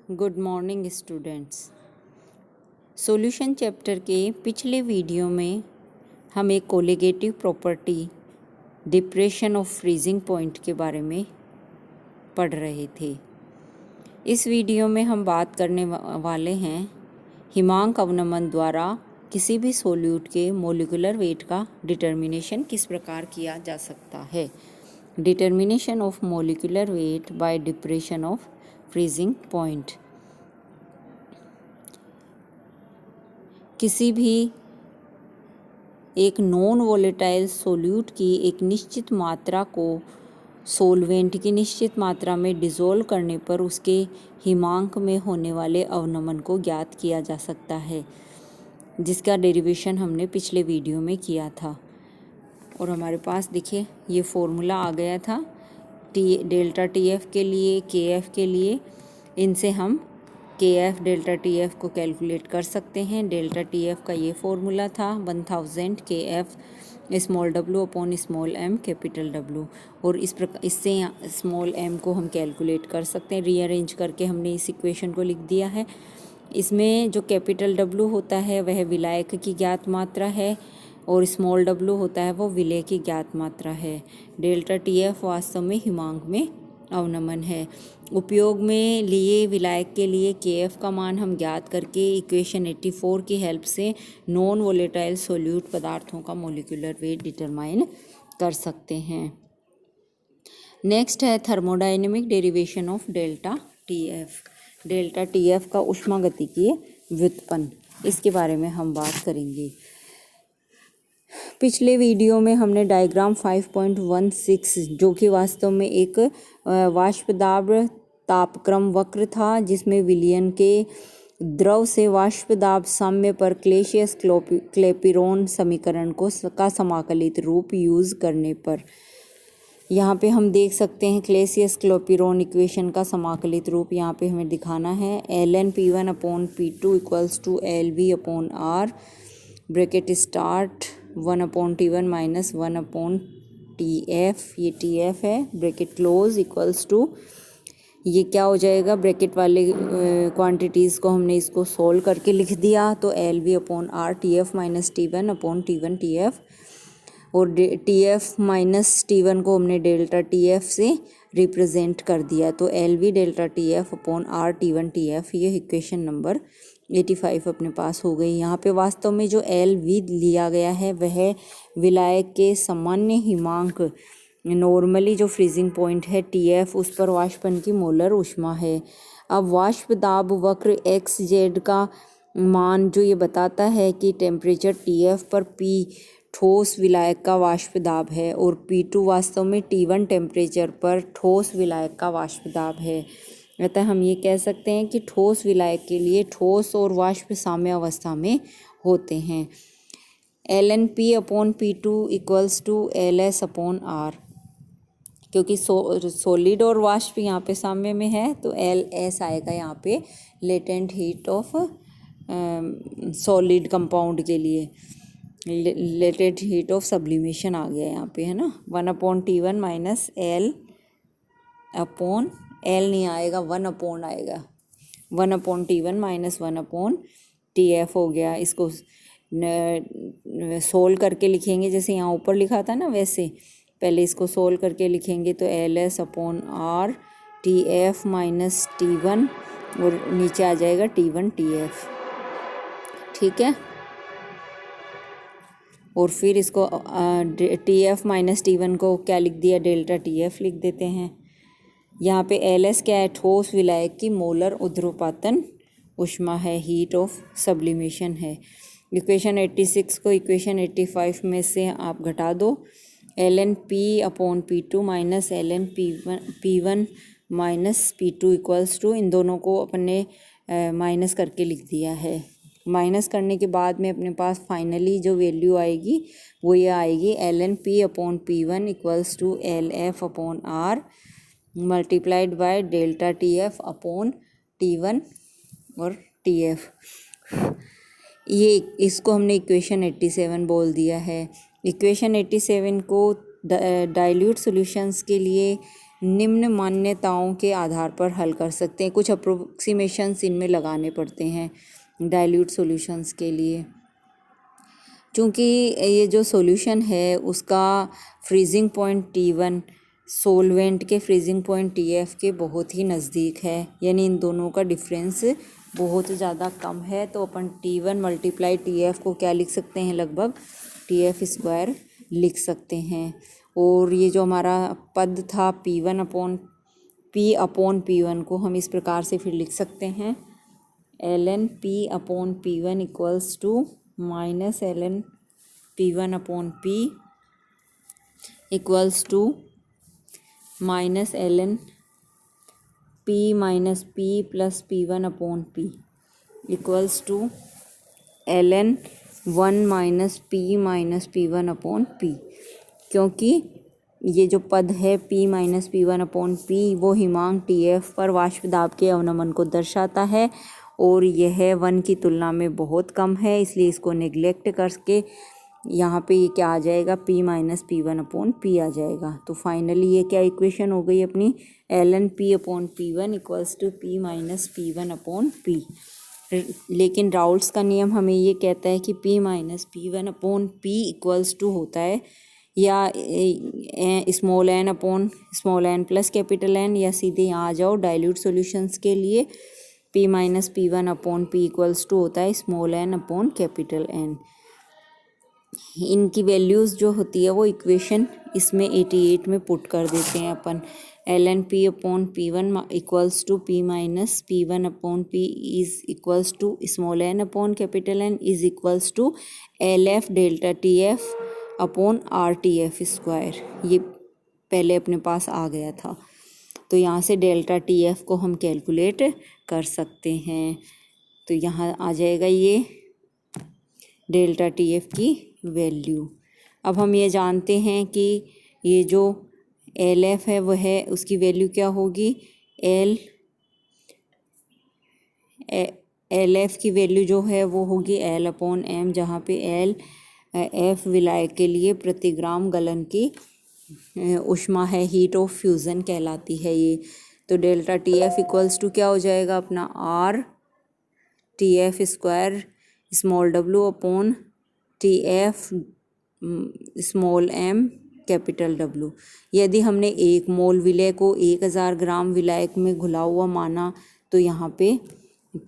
Good morning students. Solution chapter के पिछले video में हम एक colligative property depression of freezing point के बारे में पढ़ रहे थे। इस वीडियो में हम बात करने वाले हैं हिमांक अवनमन द्वारा किसी भी सोल्यूट के मोलिकुलर वेट का डिटर्मिनेशन किस प्रकार किया जा सकता है। Determination of molecular weight by depression of freezing point. किसी भी एक नॉन वोलेटाइल सोल्यूट की एक निश्चित मात्रा को सोलवेंट की निश्चित मात्रा में डिज़ोल्व करने पर उसके हिमांक में होने वाले अवनमन को ज्ञात किया जा सकता है, जिसका डेरिवेशन हमने पिछले वीडियो में किया था। और हमारे पास देखिए ये फॉर्मूला आ गया था डेल्टा टी एफ के लिए, के एफ के लिए। इनसे हम के एफ डेल्टा टी एफ को कैलकुलेट कर सकते हैं। डेल्टा टी एफ का ये फॉर्मूला था 1000 के F small W upon small M capital W. और इस प्रकार इससे स्मॉल एम को हम कैलकुलेट कर सकते हैं। रीअरेंज करके हमने इस इक्वेशन को लिख दिया है। इसमें जो कैपिटल डब्ल्यू होता है वह विलायक की ज्ञात मात्रा है और स्मॉल डब्ल्यू होता है वो विलय की ज्ञात मात्रा है। डेल्टा टी एफ वास्तव में हिमांक में अवनमन है। उपयोग में लिए विलायक के लिए के एफ का मान हम ज्ञात करके इक्वेशन 84 की हेल्प से नॉन वोलेटाइल सोल्यूट पदार्थों का मोलिकुलर वेट डिटरमाइन कर सकते हैं। नेक्स्ट है thermodynamic derivation of delta T F. Delta T F का ऊष्मागतिकीय व्युत्पन्न, इसके बारे में हम बात करेंगे। पिछले वीडियो में हमने डायग्राम 5.16 जो कि वास्तव में एक वाष्पदाब तापक्रम वक्र था, जिसमें विलयन के द्रव से वाष्पदाब साम्य पर क्लेसियस क्लेपिरोन समीकरण का समाकलित रूप यूज़ करने पर यहाँ पे हम देख सकते हैं क्लेसियस क्लोपिरोन इक्वेशन का समाकलित रूप यहाँ पे हमें दिखाना है। ln p1 upon p2 equals to lv upon r bracket start 1 upon t1 minus 1 upon tf, ये tf है, ब्रैकेट क्लोज इक्वल्स टू, ये क्या हो जाएगा, ब्रैकेट वाले क्वांटिटीज़ को हमने इसको सोल्व करके लिख दिया तो lv upon r tf minus t1 upon t1 tf, और tf माइनस t1 को हमने डेल्टा tf से रिप्रेजेंट कर दिया तो lv delta tf upon r t1 tf, ये इक्वेशन नंबर 85 अपने पास हो गई। यहाँ पे वास्तव में जो lv लिया गया है वह विलायक के सामान्य हिमांक, नॉर्मली जो फ्रीजिंग पॉइंट है tf, उस पर वाष्पन की मोलर ऊष्मा है। अब वाष्पदाब वक्र xz का मान जो ये बताता है कि टेम्परेचर tf पर p ठोस विलायक का वाष्प दाब है और P2 वास्तव में T1 टेम्परेचर पर ठोस विलायक का वाष्प दाब है। अतः हम ये कह सकते हैं कि ठोस विलायक के लिए ठोस और वाष्प साम्य अवस्था में होते हैं। ln P upon P2 equals to LS upon R, क्योंकि सॉलिड और वाष्प यहाँ पे साम्य में है तो LS आएगा यहाँ पे latent heat of solid compound के लिए। लेटेंट हीट ऑफ सब्लिमेशन आ गया यहाँ पे, है ना। 1 upon T1 minus L upon L नहीं आएगा, 1 अपॉन आएगा, 1 upon T1 minus 1 upon TF हो गया। इसको सोल्व करके लिखेंगे जैसे यहाँ ऊपर लिखा था ना, वैसे पहले इसको सोल्व करके लिखेंगे तो LS upon R TF minus T1 और नीचे आ जाएगा T1 TF, ठीक है। और फिर इसको TF माइनस T1 को क्या लिख दिया, डेल्टा TF लिख देते हैं। यहाँ पे LS क्या है, ठोस विलायक की मोलर ऊर्ध्वपातन ऊष्मा है, हीट ऑफ सब्लिमेशन है। इक्वेशन 86 को इक्वेशन 85 में से आप घटा दो, ln P upon P2 minus ln P1 minus P2 equals to, इन दोनों को अपने माइनस करके लिख दिया है। माइनस करने के बाद में अपने पास फाइनली जो वैल्यू आएगी वो ये आएगी ln P upon P1 equals to LF upon R multiplied by delta TF upon T1 और TF। ये इसको हमने इक्वेशन 87 बोल दिया है। इक्वेशन 87 को डाइल्यूट सॉल्यूशंस के लिए निम्न मान्यताओं के आधार पर हल कर सकते हैं। कुछ अप्रोक्सीमेशंस इनमें लगाने पड़ते हैं डाइल्यूट सॉल्यूशंस के लिए। चूँकि ये जो सॉल्यूशन है उसका फ्रीजिंग पॉइंट T1 सोलवेंट के फ्रीजिंग पॉइंट TF के बहुत ही नज़दीक है, यानी इन दोनों का डिफरेंस बहुत ज़्यादा कम है। तो अपन T1 मल्टीप्लाई TF को क्या लिख सकते हैं, लगभग TF स्क्वायर लिख सकते हैं। और ये जो हमारा पद था P/P1 को हम इस प्रकार से फिर लिख सकते हैं, ln P/P1 equals to minus ln P1/P equals to minus ln P minus P plus P1/P equals to ln 1 minus P minus P1/P। क्योंकि ये जो पद है P माइनस P1/P वो हिमांक TF पर वाष्प दाब के अवनमन को दर्शाता है और यह 1 की तुलना में बहुत कम है, इसलिए इसको नेग्लेक्ट करके यहाँ पे ये क्या आ जाएगा, P माइनस P1/P आ जाएगा। तो फाइनली ये क्या इक्वेशन हो गई अपनी, ln P/P1 equals to P minus P1/P। लेकिन राउल्ट्स का नियम हमें ये कहता है कि P minus P1/P equals to होता है या small n plus capital N, या सीधे यहाँ आ जाओ डाइल्यूट सॉल्यूशंस के लिए P minus P1/P equals to होता है स्मॉल n कैपिटल N। इनकी वैल्यूज़ जो होती है वो इक्वेशन इसमें 88 में पुट कर देते हैं अपन। ln P/P1 equals to P minus P1/P is equals to small n capital N is equals to LF delta TF upon RTF square. ये पहले अपने पास आ गया था, तो यहाँ से डेल्टा TF को हम कैलकुलेट कर सकते हैं। तो यहाँ आ जाएगा ये डेल्टा TF की वैल्यू। अब हम ये जानते हैं कि ये जो LF है वह है, उसकी वैल्यू क्या होगी, LF की वैल्यू जो है वो होगी L/M, जहाँ पे L F विलायक के लिए प्रति ग्राम गलन की ऊष्मा है, हीट ऑफ फ्यूज़न कहलाती है ये। तो डेल्टा TF इक्वल्स टू क्या हो जाएगा अपना RTF square small w upon TF small m capital W। यदि हमने 1 मोल विलय को 1000 ग्राम विलायक में घुला हुआ माना तो यहाँ पे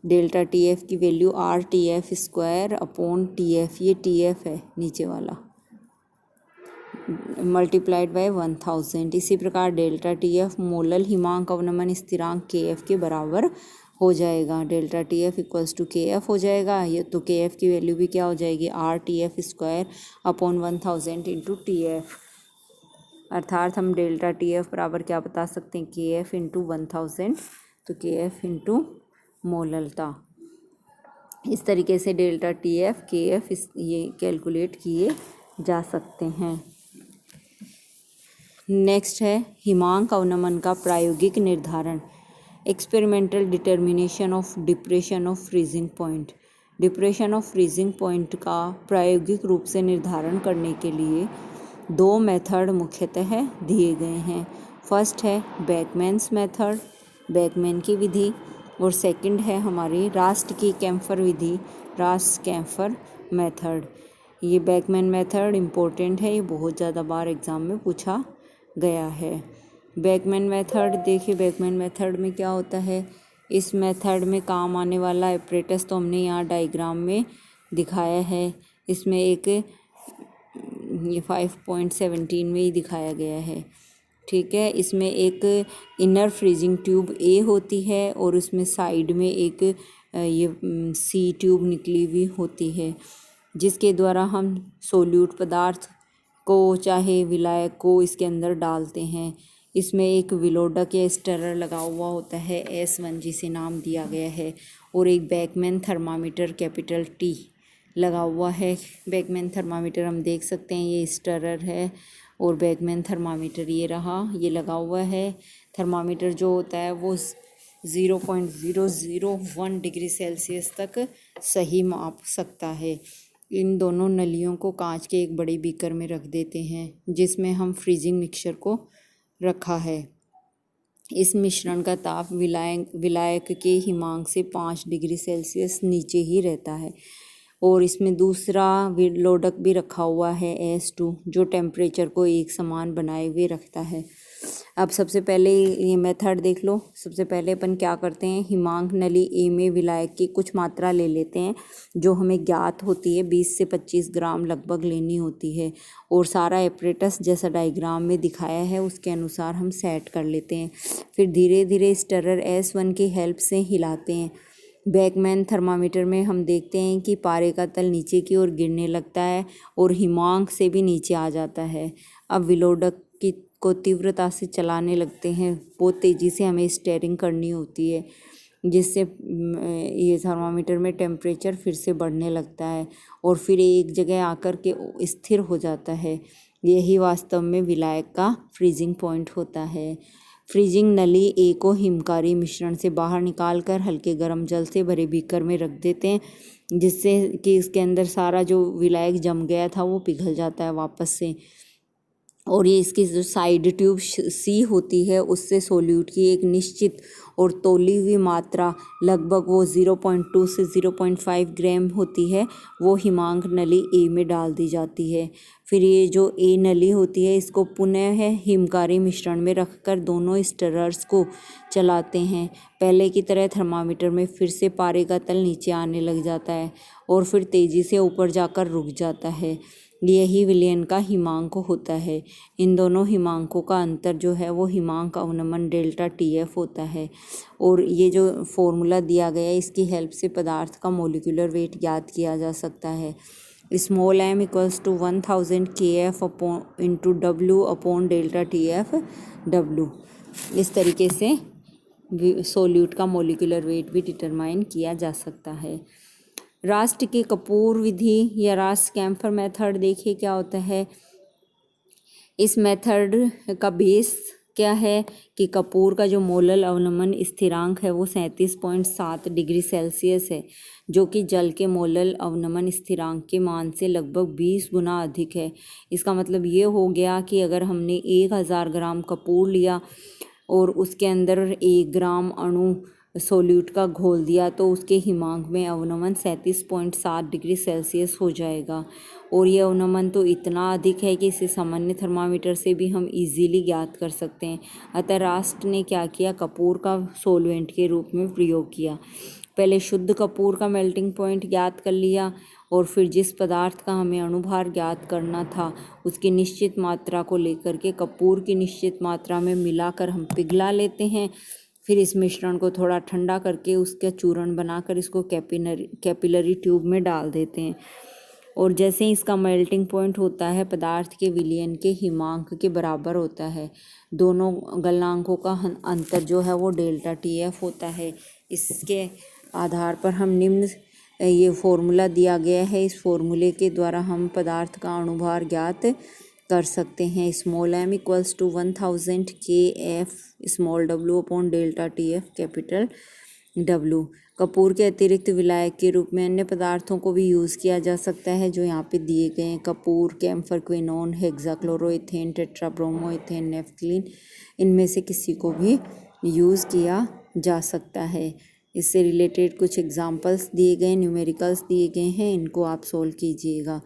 डेल्टा TF की value RTF square upon TF, ये TF है नीचे वाला, मल्टीप्लाइड बाय 1000। इसी प्रकार डेल्टा TF मोलल हिमांक अवनमन स्थिरांक KF के बराबर हो जाएगा। Delta TF equals to KF हो जाएगा। ये तो KF की वैल्यू भी क्या हो जाएगी, RTF square upon 1000 into TF। अर्थात हम डेल्टा TF बराबर क्या बता सकते हैं, KF इंटू 1000, तो KF इंटू मोललता। इस तरीके से डेल्टा TF KF ये कैलकुलेट किए जा सकते हैं। नेक्स्ट है हिमांक अवनमन का प्रायोगिक निर्धारण, experimental determination of depression of freezing point. Depression of freezing point का प्रायोगिक रूप से निर्धारण करने के लिए 2 मेथड मुख्यतः दिए गए हैं। फर्स्ट है बैकमैन्स मेथड, बैकमैन की विधि, और सेकंड है हमारी रास्ट की कैम्फर विधि, रास्ट कैम्फर मेथड। ये बैकमैन मेथड इम्पोर्टेंट है, ये बहुत ज़्यादा बार एग्ज़ाम में पूछा गया है। बैकमैन मेथड देखिए, बैकमैन मेथड में क्या होता है, इस मेथड में काम आने वाला एपरेटस तो हमने यहाँ डायग्राम में दिखाया है। इसमें एक ये 5.17 में ही दिखाया गया है, ठीक है। इसमें एक इनर फ्रीजिंग ट्यूब A होती है और उसमें साइड में एक ये C ट्यूब निकली हुई होती है, जिसके द्वारा हम सोल्यूट पदार्थ को चाहे विलायक को इसके अंदर डालते हैं। इसमें एक विलोडक या स्टरर लगा हुआ होता है S1, जिसे नाम दिया गया है, और एक बैकमैन थर्मामीटर कैपिटल T लगा हुआ है। बैकमैन थर्मामीटर हम देख सकते हैं, ये स्टरर है और बैकमैन थर्मामीटर ये रहा, ये लगा हुआ है। थर्मामीटर जो होता है वो 0.001 डिग्री सेल्सियस तक सही माप सकता है। इन दोनों नलियों को कांच के एक बड़े बीकर में रख देते हैं, जिसमें हम फ्रीजिंग मिक्सचर को रखा है। इस मिश्रण का ताप विलायक के हिमांक से 5 डिग्री सेल्सियस नीचे ही रहता है। और इसमें दूसरा विलोडक भी रखा हुआ है S2, जो टेम्परेचर को एक समान बनाए हुए रखता है। अब सबसे पहले ये मेथड देख लो। सबसे पहले अपन क्या करते हैं, हिमांक नली ए में विलायक की कुछ मात्रा ले लेते हैं जो हमें ज्ञात होती है, 20 से 25 ग्राम लगभग लेनी होती है, और सारा एपरेटस जैसा डायग्राम में दिखाया है उसके अनुसार हम सेट कर लेते हैं। फिर धीरे धीरे स्टरर S1 की हेल्प से हिलाते हैं। बैकमैन थर्मामीटर में हम देखते हैं कि पारे का तल नीचे की ओर गिरने लगता है और हिमांक से भी नीचे आ जाता है। अब विलोडक को तीव्रता से चलाने लगते हैं। बहुत तेज़ी से हमें स्टीयरिंग करनी होती है, जिससे ये थर्मामीटर में टेम्परेचर फिर से बढ़ने लगता है और फिर एक जगह आकर के स्थिर हो जाता है। यही वास्तव में विलायक का फ्रीजिंग पॉइंट होता है। फ्रीजिंग नली ए को हिमकारी मिश्रण से बाहर निकालकर हल्के गर्म जल से भरे बीकर में रख देते हैं, जिससे कि इसके अंदर सारा जो विलायक जम गया था वो पिघल जाता है वापस से। और ये इसकी जो साइड ट्यूब सी होती है उससे सोल्यूट की एक निश्चित और तौली हुई मात्रा, लगभग वो 0.2 से 0.5 ग्राम होती है, वो हिमांक नली ए में डाल दी जाती है। फिर ये जो ए नली होती है इसको पुनः हिमकारी मिश्रण में रखकर दोनों स्टरर्स को चलाते हैं। पहले की तरह थर्मामीटर में फिर से पारे का तल नीचे आने लग जाता है और फिर तेज़ी से ऊपर जाकर रुक जाता है। यही विलयन का हिमांक होता है। इन दोनों हिमांकों का अंतर जो है वो हिमांक अवनमन डेल्टा TF होता है। और ये जो फॉर्मूला दिया गया है इसकी हेल्प से पदार्थ का मोलिकुलर वेट ज्ञात किया जा सकता है। Small m equals to 1000 kF into W upon delta TF W। इस तरीके से सोल्यूट का मोलिकुलर वेट भी डिटरमाइन किया जा सकता है। रास्ट के कपूर विधि या रास्ट कैम्फर मेथड देखिए क्या होता है। इस मेथड का बेस क्या है कि कपूर का जो मोलल अवनमन स्थिरांक है वो 37.7 डिग्री सेल्सियस है, जो कि जल के मोलल अवनमन स्थिरांक के मान से लगभग 20 गुना अधिक है। इसका मतलब ये हो गया कि अगर हमने 1000 ग्राम कपूर लिया और उसके अंदर 1 ग्राम अणु सोल्यूट का घोल दिया तो उसके हिमांक में अवनमन 37.7 डिग्री सेल्सियस हो जाएगा। और ये अवनमन तो इतना अधिक है कि इसे सामान्य थर्मामीटर से भी हम इजीली ज्ञात कर सकते हैं। अतः रास्ट ने क्या किया, कपूर का सोलवेंट के रूप में प्रयोग किया। पहले शुद्ध कपूर का मेल्टिंग पॉइंट ज्ञात कर लिया और फिर जिस पदार्थ का हमें अणुभार ज्ञात करना था उसकी निश्चित मात्रा को लेकर के कपूर की निश्चित मात्रा में मिलाकर हम पिघला लेते हैं। फिर इस मिश्रण को थोड़ा ठंडा करके उसका चूर्ण बनाकर इसको कैपिलरी ट्यूब में डाल देते हैं। और जैसे ही इसका मेल्टिंग पॉइंट होता है पदार्थ के विलयन के हिमांक के बराबर होता है। दोनों गलनांकों का अंतर जो है वो डेल्टा TF होता है। इसके आधार पर हम निम्न ये फॉर्मूला दिया गया है, इस फॉर्मूले के द्वारा हम पदार्थ का अणुभार ज्ञात कर सकते हैं। Small m equals to 1000 kF small w upon delta TF capital W। कपूर के अतिरिक्त विलायक के रूप में अन्य पदार्थों को भी यूज़ किया जा सकता है जो यहाँ पे दिए गए हैं। कपूर, कैम्फर, क्विनोन, हेक्साक्लोरोइथेन, टेट्राब्रोमोइथेन, नेफ्थलीन, इनमें से किसी को भी यूज़ किया जा सकता है। इससे रिलेटेड कुछ एग्जांपल्स दिए गए, न्यूमेरिकल्स दिए गए हैं, इनको आप सोल्व कीजिएगा।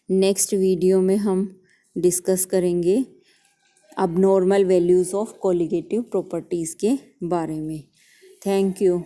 नेक्स्ट वीडियो में हम डिस्कस करेंगे abnormal values of colligative properties के बारे में। Thank you.